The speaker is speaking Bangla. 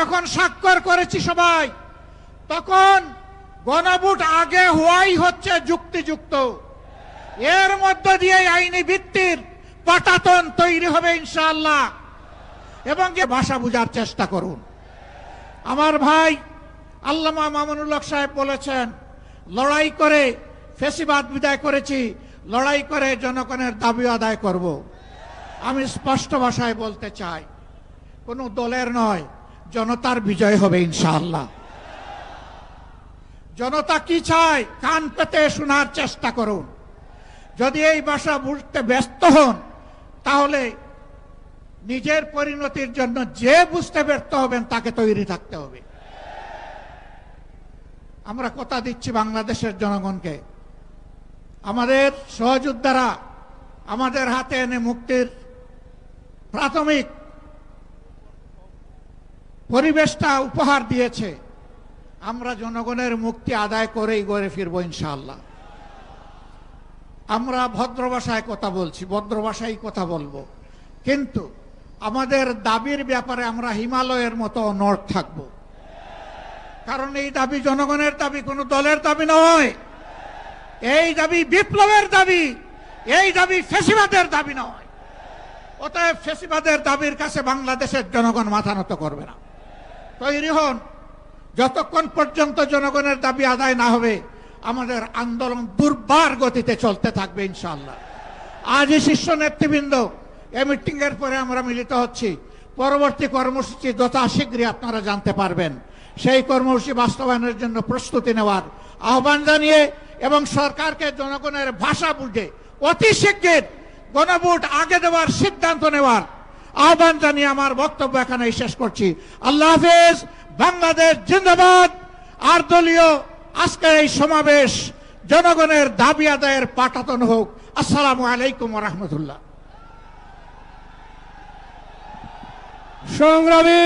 যখন স্বাক্ষর করেছি সবাই, তখন গণভোট আগে হওয়াই হচ্ছে যুক্তিযুক্ত। এর মধ্য দিয়ে আইনি ভিত্তির পাটাতন তৈরি হবে ইনশাআল্লাহ। এবং যে ভাষা বুঝার চেষ্টা করুন। আমার ভাই আল্লামা মামুনুল হক সাহেব বলেছেন, লড়াই করে ফ্যাসিবাদ বিদায় করেছি, লড়াই করে জনগণের দাবি আদায় করব। আমি স্পষ্ট ভাষায় বলতে চাই, কোনো দলের নয়, জনতার বিজয় হবে ইনশাআল্লাহ। জনতা কি চায় কান পেতে শোনার চেষ্টা করুন। যদি এই ভাষা বুঝতে ব্যস্ত হন, তাহলে নিজের পরিণতির জন্য যে বুঝতে ব্যর্থ হবেন তাকে তৈরি থাকতে হবে। আমরা কথা দিচ্ছি বাংলাদেশের জনগণকে, আমাদের সহযোদ্ধারা আমাদের হাতে এনে মুক্তির প্রাথমিক পরিবেশটা উপহার দিয়েছে। আমরা জনগণের মুক্তি আদায় করেই গড়ে ফিরবো ইনশাআল্লাহ। আমরা ভদ্র ভাষায় কথা বলছি, ভদ্র ভাষায় কথা বলবো, কিন্তু আমাদের দাবির ব্যাপারে আমরা হিমালয়ের মতো অনড় থাকব। কারণ এই দাবি জনগণের দাবি, কোনো দলের দাবি নয়। এই দাবি বিপ্লবের দাবি, এই দাবি ফ্যাসিবাদের দাবি নয়। অতএব ফ্যাসিবাদের দাবির কাছে বাংলাদেশের জনগণ মাথা নত করবে না। তৈরি হন। যতক্ষণ পর্যন্ত জনগণের দাবি আদায় না হবে, আমাদের আন্দোলন দুর্বার গতিতে চলতে থাকবে ইনশাআল্লাহ। আজই শীর্ষ নেতৃবৃন্দ এই মিটিং এর পরে আমরা মিলিত হচ্ছি। পরবর্তী কর্মসূচি যথাশীঘ্রই আপনারা জানতে পারবেন। সেই কর্মসূচি বাস্তবায়নের জন্য প্রস্তুতি নেওয়ার আহ্বান জানিয়ে এবং সরকারকে জনগণের ভাষা বুঝে অতি শীঘ্র গণভোট আগে দেওয়ার সিদ্ধান্ত নেওয়ার আহ্বান জানিয়ে আমার বক্তব্য এখানেই শেষ করছি। আল্লাহ হাফেজ। বাংলাদেশ জিন্দাবাদ। আর দলীয় আজকের এই সমাবেশ জনগণের দাবি আদায়ের পাটাতন হোক। আসসালামু আলাইকুম ওয়া রাহমাতুল্লাহ। সংগ্রামী